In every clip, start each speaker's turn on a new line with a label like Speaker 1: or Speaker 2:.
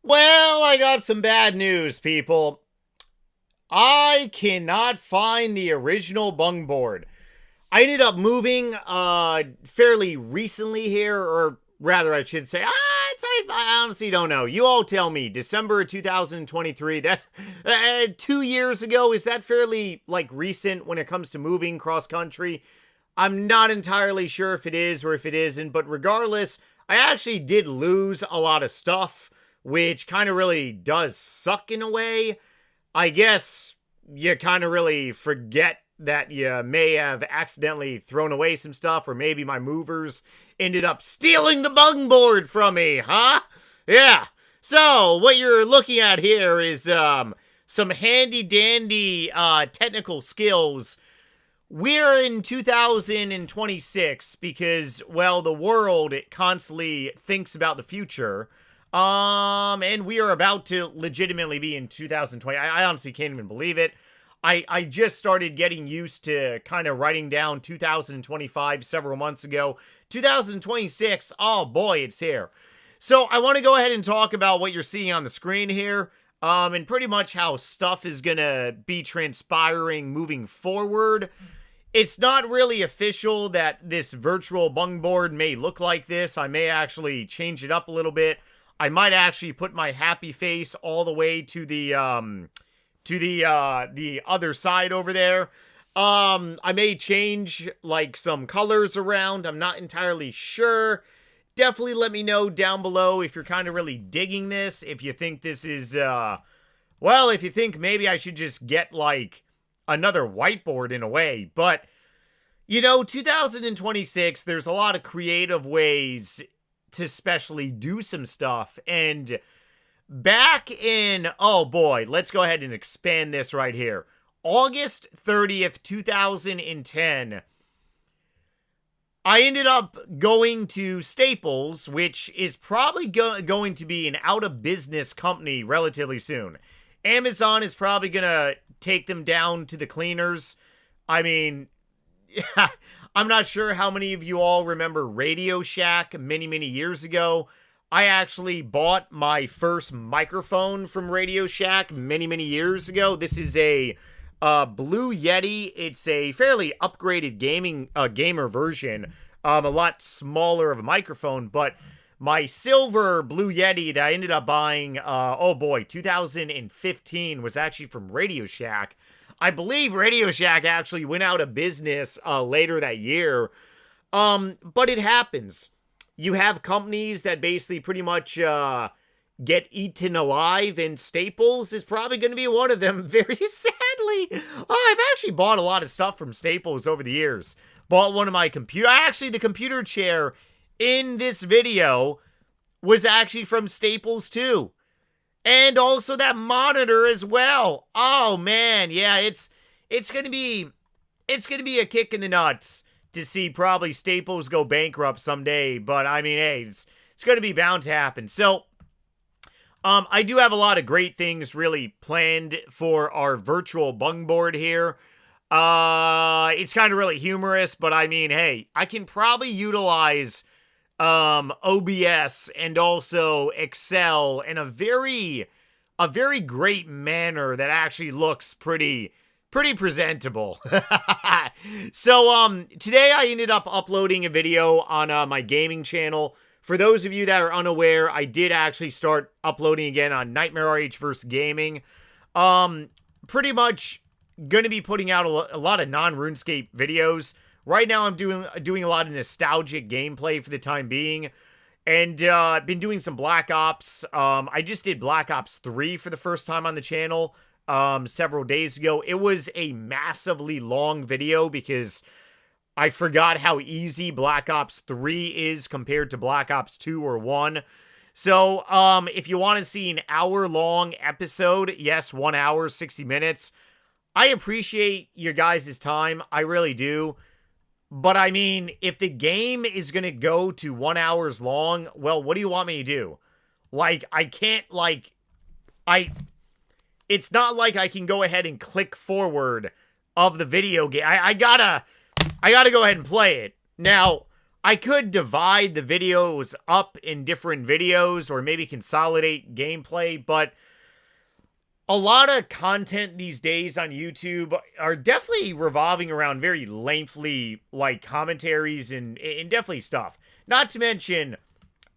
Speaker 1: Well, I got some bad news, people. I cannot find the original BungBoard. I ended up moving fairly recently here, or rather I should say, I honestly don't know. You all tell me. December 2023, that's 2 years ago. Is that fairly like recent when it comes to moving cross country? I'm not entirely sure if it is or if it isn't, but regardless, I actually did lose a lot of stuff, which kind of really does suck in a way. I guess you kind of really forget that you may have accidentally thrown away some stuff, or maybe my movers ended up stealing the bung board from me, huh? Yeah. So, what you're looking at here is some handy dandy technical skills. We're in 2026 because, well, the world it constantly thinks about the future. And we are about to legitimately be in 2020. I honestly can't even believe it. I just started getting used to kind of writing down 2025 several months ago. 2026, oh boy, it's here. So I want to go ahead and talk about what you're seeing on the screen here. And pretty much how stuff is going to be transpiring moving forward. It's not really official that this virtual bung board may look like this. I may actually change it up a little bit. I might actually put my happy face all the way to the other side over there. I may change like some colors around. I'm not entirely sure. Definitely let me know down below if you're kind of really digging this. If you think this is, well, if you think maybe I should just get like another whiteboard in a way. But, you know, 2026, there's a lot of creative ways to especially do some stuff. And back in, oh boy, let's go ahead and expand this right here. August 30th, 2010, I ended up going to Staples, which is probably going to be an out-of-business company relatively soon. Amazon is probably going to take them down to the cleaners. I mean, I'm not sure how many of you all remember Radio Shack many, many years ago. I actually bought my first microphone from Radio Shack many, many years ago. This is a Blue Yeti. It's a fairly upgraded gamer version. A lot smaller of a microphone, but my silver Blue Yeti that I ended up buying, oh boy, 2015 was actually from Radio Shack. I believe Radio Shack actually went out of business later that year. But it happens. You have companies that basically pretty much get eaten alive, and Staples is probably going to be one of them, very sadly. Oh, I've actually bought a lot of stuff from Staples over the years. Bought one of my computer. Actually, the computer chair in this video was actually from Staples too. And also that monitor as well. Oh man, yeah, it's gonna be a kick in the nuts to see probably Staples go bankrupt someday. But I mean, hey, it's gonna be bound to happen. So, I do have a lot of great things really planned for our virtual bung board here. It's kind of really humorous, but I mean, hey, I can probably utilize OBS and also Excel in a very great manner that actually looks pretty presentable. So today I ended up uploading a video on my gaming channel. For those of you that are unaware, I did actually start uploading again on Nightmare RH vs. Gaming. Pretty much gonna be putting out a lot of non-RuneScape videos. Right now, I'm doing a lot of nostalgic gameplay for the time being, and I've been doing some Black Ops. I just did Black Ops 3 for the first time on the channel several days ago. It was a massively long video because I forgot how easy Black Ops 3 is compared to Black Ops 2 or 1. So, if you want to see an hour-long episode, yes, 1 hour, 60 minutes, I appreciate your guys' time. I really do. But I mean, if the game is going to go to 1 hour long, well, what do you want me to do? Like, I can't, like, it's not like I can go ahead and click forward of the video game. I gotta go ahead and play it. Now, I could divide the videos up in different videos or maybe consolidate gameplay, but a lot of content these days on YouTube are definitely revolving around very lengthy, like, commentaries and definitely stuff. Not to mention,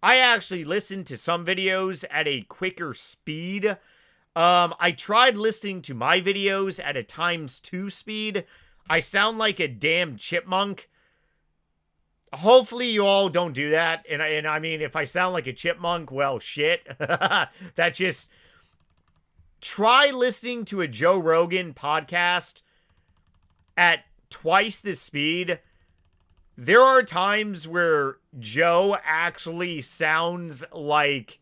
Speaker 1: I actually listen to some videos at a quicker speed. I tried listening to my videos at a ×2 speed. I sound like a damn chipmunk. Hopefully you all don't do that. And I mean, if I sound like a chipmunk, well, shit. That just... Try listening to a Joe Rogan podcast at twice the speed. There are times where Joe actually sounds like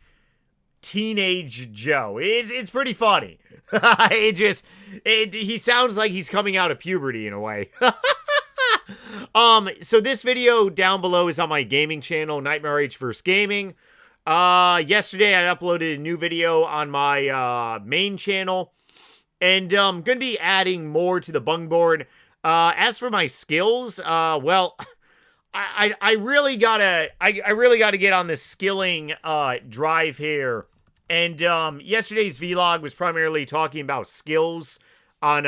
Speaker 1: teenage Joe. It's pretty funny. He sounds like he's coming out of puberty in a way. So this video down below is on my gaming channel, Nightmare H vs. Gaming. Yesterday I uploaded a new video on my, main channel, and, I'm gonna be adding more to the BungBoard. As for my skills, well, I really gotta get on this skilling, drive here, and, yesterday's vlog was primarily talking about skills on,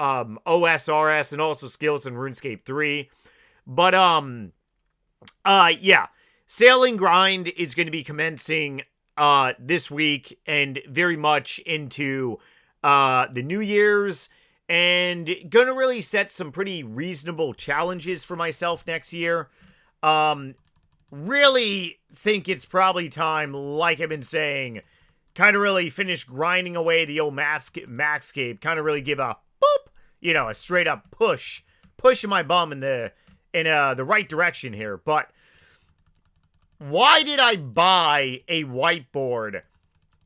Speaker 1: OSRS and also skills in Runescape 3, but, yeah. Sailing Grind is going to be commencing this week and very much into the New Year's, and going to really set some pretty reasonable challenges for myself next year. Really think it's probably time, like I've been saying, kind of really finish grinding away the old Maxscape, kind of really give a boop, you know, a straight up pushing my bum in the right direction here. But why did I buy a whiteboard?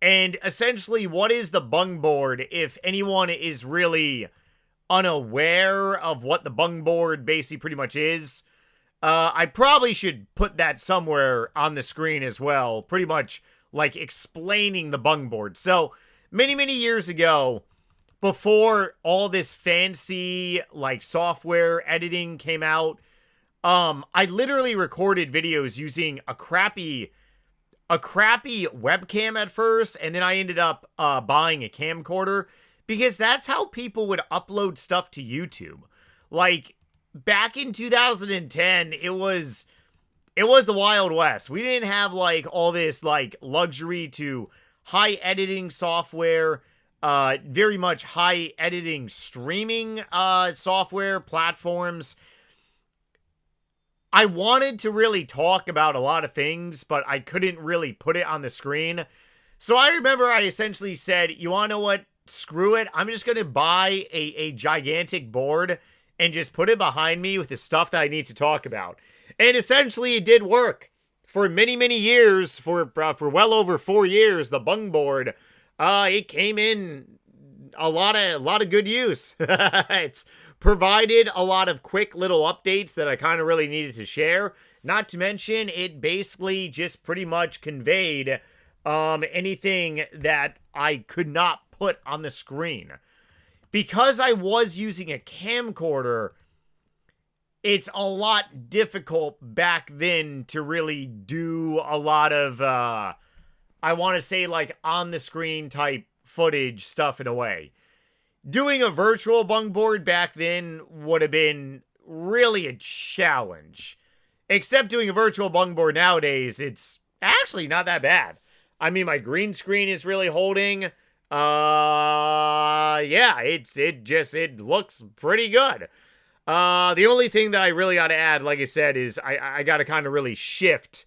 Speaker 1: And essentially, what is the BungBoard if anyone is really unaware of what the BungBoard basically pretty much is? I probably should put that somewhere on the screen as well, pretty much like explaining the BungBoard. So, many, many years ago, before all this fancy, like, software editing came out, I literally recorded videos using a crappy webcam at first, and then I ended up buying a camcorder, because that's how people would upload stuff to YouTube. Like, back in 2010, it was the Wild West. We didn't have, like, all this, like, luxury to high editing software, very much high editing streaming software platforms. I wanted to really talk about a lot of things, but I couldn't really put it on the screen. So I remember I essentially said, you want to know what? Screw it. I'm just going to buy a gigantic board and just put it behind me with the stuff that I need to talk about. And essentially it did work. For many, many years, for well over 4 years, the BungBoard, it came in a lot of good use. It's provided a lot of quick little updates that I kind of really needed to share. Not to mention, it basically just pretty much conveyed anything that I could not put on the screen. Because I was using a camcorder, it's a lot difficult back then to really do a lot of, I want to say, like, on-the-screen type footage stuff in a way. Doing a virtual BungBoard back then would have been really a challenge. Except doing a virtual BungBoard nowadays, it's actually not that bad. I mean, my green screen is really holding. Yeah, it looks pretty good. The only thing that I really got to add, like I said, is I got to kind of really shift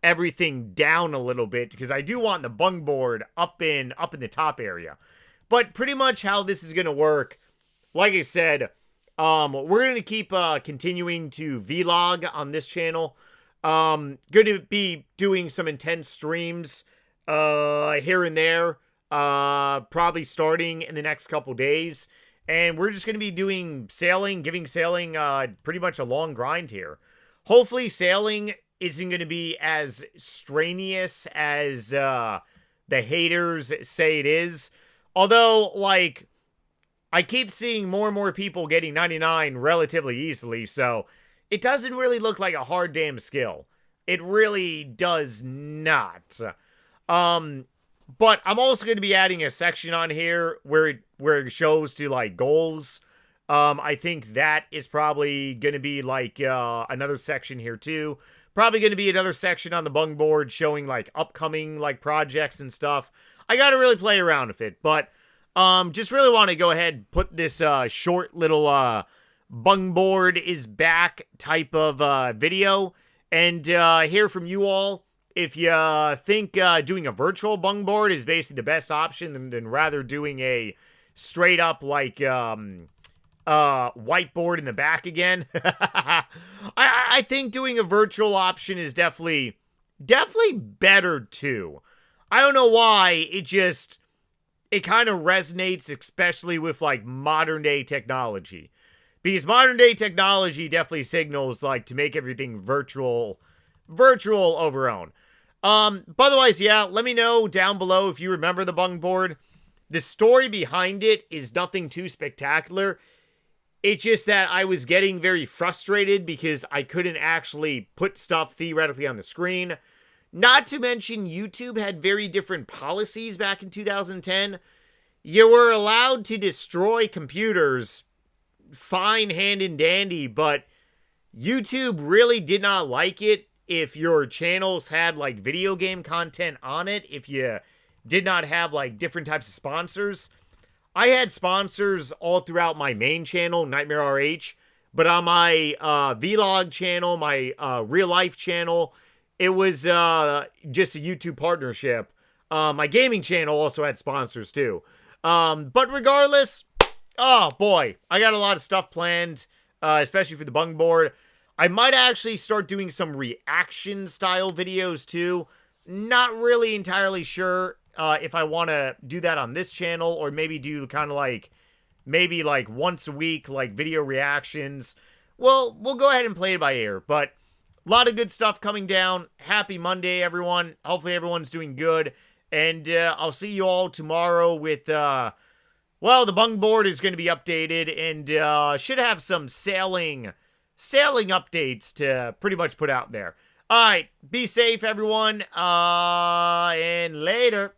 Speaker 1: everything down a little bit, because I do want the BungBoard up in the top area. But pretty much how this is going to work, like I said, we're going to keep continuing to vlog on this channel. Going to be doing some intense streams here and there, probably starting in the next couple days. And we're just going to be doing sailing, giving sailing pretty much a long grind here. Hopefully sailing isn't going to be as strenuous as the haters say it is. Although, like, I keep seeing more and more people getting 99 relatively easily, so it doesn't really look like a hard damn skill. It really does not. But I'm also going to be adding a section on here where it shows to like goals. I think that is probably going to be like another section here too. Probably going to be another section on the BungBoard showing like upcoming like projects and stuff. I got to really play around with it, but just really want to go ahead and put this short little BungBoard is back type of video and hear from you all. If you think doing a virtual BungBoard is basically the best option than rather doing a straight up like whiteboard in the back again, I think doing a virtual option is definitely better too. I don't know why, it kind of resonates, especially with like modern day technology, because modern day technology definitely signals like to make everything virtual over own. But otherwise, yeah, let me know down below if you remember the BungBoard. The story behind it is nothing too spectacular. It's just that I was getting very frustrated because I couldn't actually put stuff theoretically on the screen. Not to mention, YouTube had very different policies back in 2010. You were allowed to destroy computers, fine, hand and dandy, but YouTube really did not like it if your channels had like video game content on it, if you did not have like different types of sponsors. I had sponsors all throughout my main channel, Nightmare RH, but on my vlog channel, my real life channel, it was just a YouTube partnership. My gaming channel also had sponsors too. But regardless, oh boy, I got a lot of stuff planned, especially for the BungBoard. I might actually start doing some reaction style videos too. Not really entirely sure if I want to do that on this channel, or maybe do kind of like, maybe like once a week, like video reactions. Well, we'll go ahead and play it by ear, but a lot of good stuff coming down. Happy Monday, everyone. Hopefully everyone's doing good. And I'll see you all tomorrow with, well, the BungBoard is going to be updated, and should have some sailing updates to pretty much put out there. All right, be safe, everyone, and later.